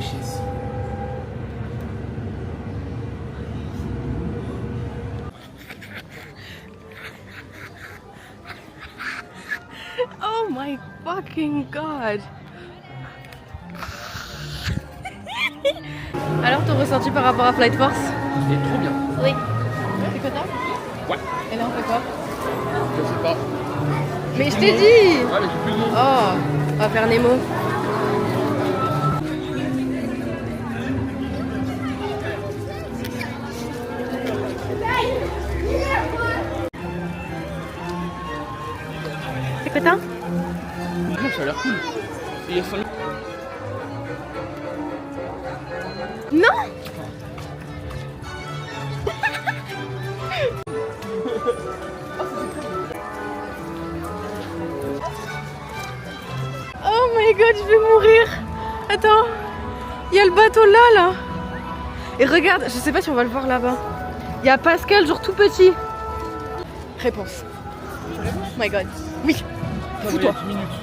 fishes. Oh my fucking god. Alors ton ressenti par rapport à Flight Force? Il est trop bien. Oui. T'es content? Ouais. Et là on fait quoi? Je sais pas. Mais je t'ai dit! Ouais, mais j'ai plus de mots. Oh, on va faire Nemo. T'es content? Non, ça a l'air cool. Il y a 5 minutes. Non! Oh my god, je vais mourir! Attends, il y a le bateau là. Et regarde, je sais pas si on va le voir là-bas. Il y a Pascal, genre tout petit. Réponse. Oh my god. Oui. Fous-toi.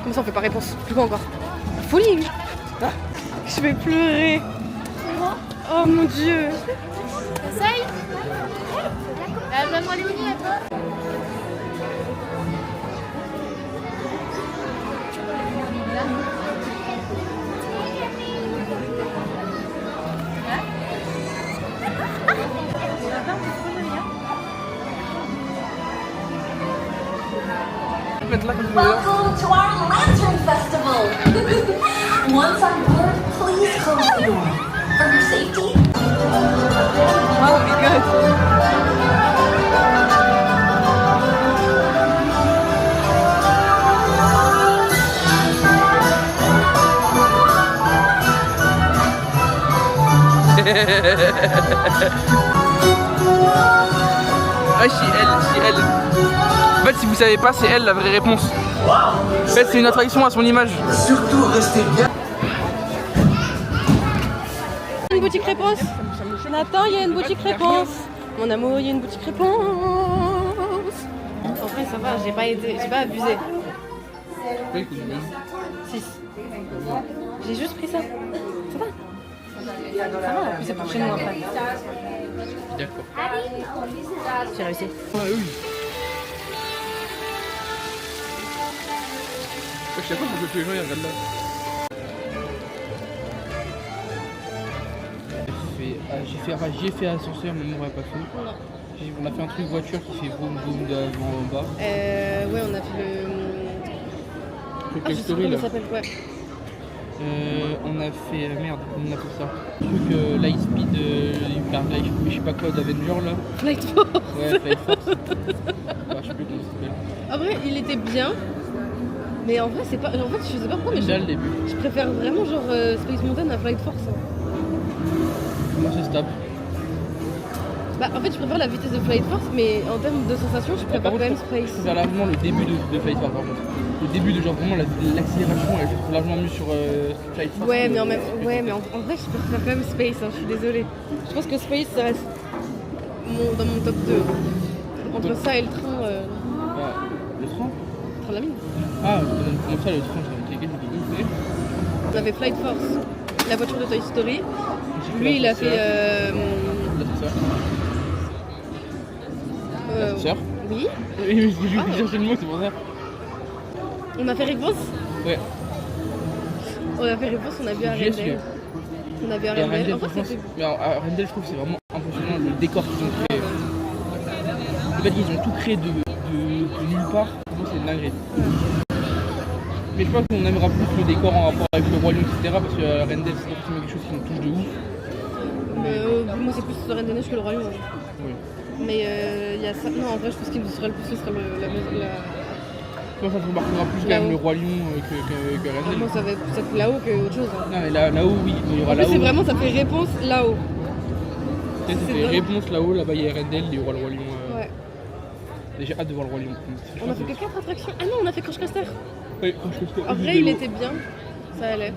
Comme ça on fait pas réponse. Plus quoi encore? Folie, oui. Ah, je vais pleurer. Oh mon dieu. Essaye. Maman Léonie, à toi. Welcome to our Lantern Festival! Once on board, please close the door. For your safety. Oh my god. Ouais, c'est elle. En fait, si vous savez pas, c'est elle la vraie réponse. En fait, c'est une attraction à son image. Surtout, restez bien. Une boutique réponse. Nathan, il y a une boutique réponse. Mon amour, il y a une boutique réponse. En vrai, ça va, j'ai pas abusé. 6. J'ai juste pris ça. Ça va. Ça va, en plus c'est pour chez nous après. D'accord. J'ai réussi. Ouais, oui. Je sais pas pourquoi tous les gens ils regardent là. J'ai fait ascenseur, mais on va pas fait. On a fait un truc voiture qui fait vroom vroom d'avant en bas. Ouais, on a fait le. Le je sais pas Story comment là. ça s'appelle, ouais. On a fait merde, on a fait ça. Truc Light Speed, Hyper Light, je sais pas quoi d'Avenger là. Flight Force. Ouais, Flight Force. Je sais plus comment ça s'appelle. En vrai, il était bien. Mais en vrai, c'est pas. En fait, je sais pas pourquoi, mais Déjà le début. je préfère vraiment genre Space Mountain à Flight Force. Comment c'est stable? Bah, en fait, je préfère la vitesse de Flight Force, mais en termes de sensation, je préfère quand même Je Space. préfère largement le début de Flight Force par contre. Le début de genre vraiment l'accélération, elle est largement mieux sur Flight Force. Ouais, mais en même en vrai, je préfère quand même Space, hein, je suis désolée. Je pense que Space, ça reste dans mon top 2. Entre ça et le train. Ah, le train? Le train de la mine. Ah, comment ça le train, ça m'a été ouf. On avait Flight Force, la voiture de Toy Story. Lui, il a fait. L'ascenseur. L'ascenseur? Oui. Oui, j'ai cherché le mot, c'est pour ça. On a fait réponse. Ouais. On a fait réponse, on a vu Arendelle. On a vu Et Arendelle. Arendelle, En fait, franchement, c'était. mais alors, Arendelle, je trouve que c'est vraiment impressionnant le décor qu'ils ont créé. En fait, ils ont tout créé de nulle part. Pour moi, c'est une dinguerie. Mais je pense qu'on aimera plus le décor en rapport avec le Roi Lion, etc. Parce que Arendelle, c'est forcément quelque chose qui nous touche de ouf. Moi, c'est plus le Reine des Neiges que le Royaume. Oui. Mais il y a ça. Non, en vrai, je pense qu'il me serait le plus, ce serait la maison. Je pense que ça se remarquera plus quand même le Roi Lion que Arendelle. Moi, ça va être là-haut qu'autre chose. Hein. Non, mais là-haut, oui, il y aura En plus, là-haut. c'est vraiment, ça fait réponse là-haut. Ça fait vraiment- réponse là-haut, là-bas il y a Arendelle, il y aura le Roi Lion. Ouais. J'ai hâte de voir le Roi Lion. On a fait que 4 attractions. Ah non, on a fait Crush Coaster. Oui, quand je fais En vrai, il était bien. Ça allait.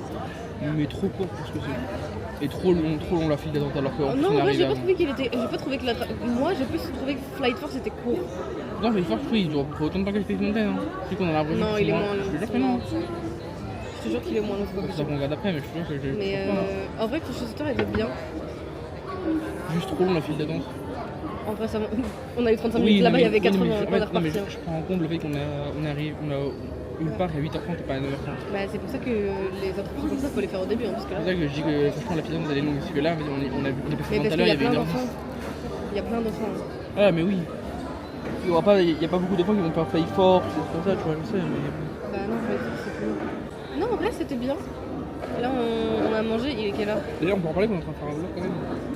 Mais trop court pour ce que c'est. Et trop long la file d'attente alors que. Non, en vrai, j'ai pas trouvé qu'il était. J'ai pas trouvé que moi, j'ai plus trouvé que Flight Force était court. Non, mais Flight Force, oui, il doit autant de temps qu'elle fait Space Mountain. Hein. C'est qu'on a l'impression. Non, que il est c'est moins long. Je suis d'accord, non. te jure qu'il est moins long, c'est pas C'est ça possible. qu'on regarde après, mais je suis sûr que j'ai. Mais en vrai, Crashing Store était bien. Juste trop long la file d'attente. En vrai, ça va. On a eu 35 minutes là-bas, il y avait 80 mais, quand on est non, mais reparti. je prends en compte le fait qu'on arrive, on a une part à 8h30 et pas à 9h30. Bah, c'est pour ça que les attractions comme ça, faut les faire au début. Hein, parce que C'est là... pour ça que je dis que franchement la file d'attente elle est longue. Parce que là, on a vu les Mais passés parce tout à qu'il l'heure, y il y a avait plein 1h10. d'enfants. Il y a plein d'enfants. Ah, mais oui. Il y a pas beaucoup d'enfants qui vont faire faille fort, c'est comme ça, tu vois, je sais. Mais... Bah non, c'est plus long. Non, en vrai, c'était bien. Là, on a mangé, il est quelle heure? D'ailleurs, on peut en parler qu'on est en train de faire un vlog quand même.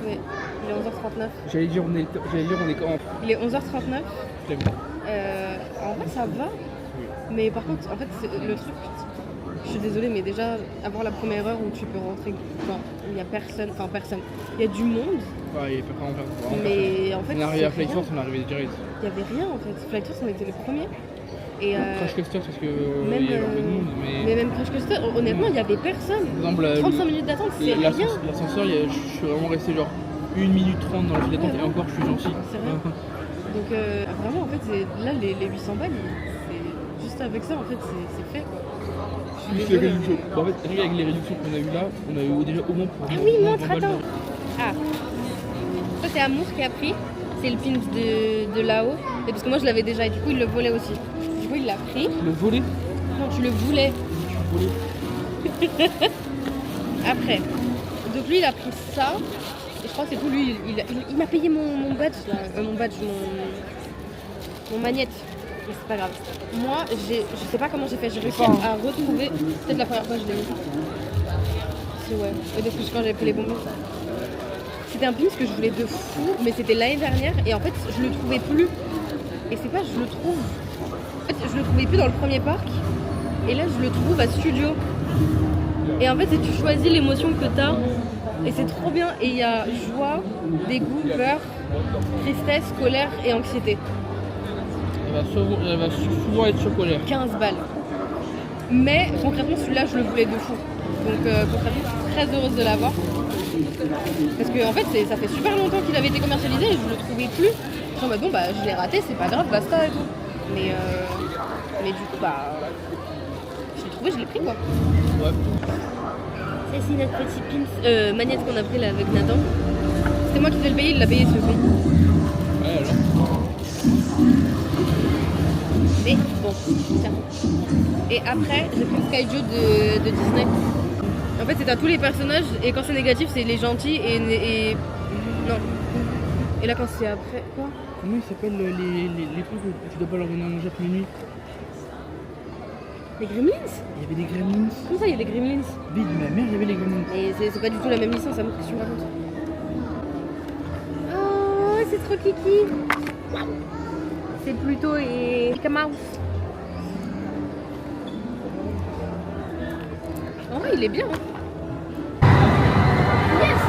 Ouais, il est 11h39. J'allais dire, on est quand? Il est 11h39. Flemme. En vrai, ça va. Mais par contre, en fait, c'est le truc, je suis désolée, mais déjà, avoir la première heure où tu peux rentrer, genre, il n'y a personne, enfin personne, il y a du monde, Ouais, il peut pas en faire. mais en fait, On est arrivé à c'est Flight rien. Force, on est arrivé direct. Il n'y avait rien en fait. Flight Force, on était les premiers. Et Crash Coaster parce que même, il y avait un peu de monde, mais même Crash Coaster, honnêtement, il n'y avait personne. Par exemple, 35 minutes d'attente, c'est rien. l'ascenseur, je suis vraiment resté genre 1 minute 30 dans la file d'attente et encore je suis gentil. C'est vrai. Donc vraiment, en fait, là, les 800 balles, c'est juste avec ça, en fait, c'est fait quoi. Je suis Plus les désolée. réductions. Bon, en fait, rien avec les réductions qu'on a eu là, on a eu déjà au moins pour. Ah oui, au moins montre, 20 balles. attends. Ah, ça c'est Amour qui a pris. C'est le pin de là-haut. Et parce que moi je l'avais déjà et du coup il le volait aussi. Du coup il l'a pris. Le volet. Non, tu le voulais. Tu volais. Après. Donc lui il a pris ça. Et je crois que c'est tout. Lui il m'a payé mon badge. Là. Mon magnette. Mais c'est pas grave. Moi je sais pas comment j'ai fait. J'ai réussi à retrouver. Peut-être la première fois je l'ai mis. Si ouais. Et donc quand j'avais pris les bonbons. C'était un pins que je voulais de fou, mais c'était l'année dernière et en fait je le trouvais plus. Et c'est pas je le trouve. En fait je le trouvais plus dans le premier parc et là je le trouve à Studio. Et en fait c'est tu choisis l'émotion que t'as et c'est trop bien. Et il y a joie, dégoût, peur, tristesse, colère et anxiété. Elle va souvent être sur colère. 15 balles. Mais concrètement celui-là je le voulais de fou. Donc concrètement je suis très heureuse de l'avoir. Parce que en fait ça fait super longtemps qu'il avait été commercialisé et je le trouvais plus. Je suis en mode bon bah je l'ai raté, c'est pas grave, basta et tout. Mais du coup bah je l'ai trouvé, je l'ai pris quoi. Ouais. Ça c'est notre petit pins magnette qu'on a pris là avec Nathan. C'était moi qui devais le payer, il l'a payé ce con. Ouais, alors. Mais bon, tiens. Et après j'ai pris le Skyjo de Disney. En fait c'est à tous les personnages et quand c'est négatif c'est les gentils et non. Et là quand c'est après quoi? Comment ils s'appellent les trucs où tu dois pas leur donner à manger après minuit? Les Gremlins? Il y avait des gremlins. Comment ça il y a des Gremlins? Oui, ma mère, il y avait les gremlins. Et c'est pas du tout la même licence, ça me question raconte. Oh c'est trop kiki. C'est plutôt et Mickey Mouse. En vrai il est bien hein. Yes.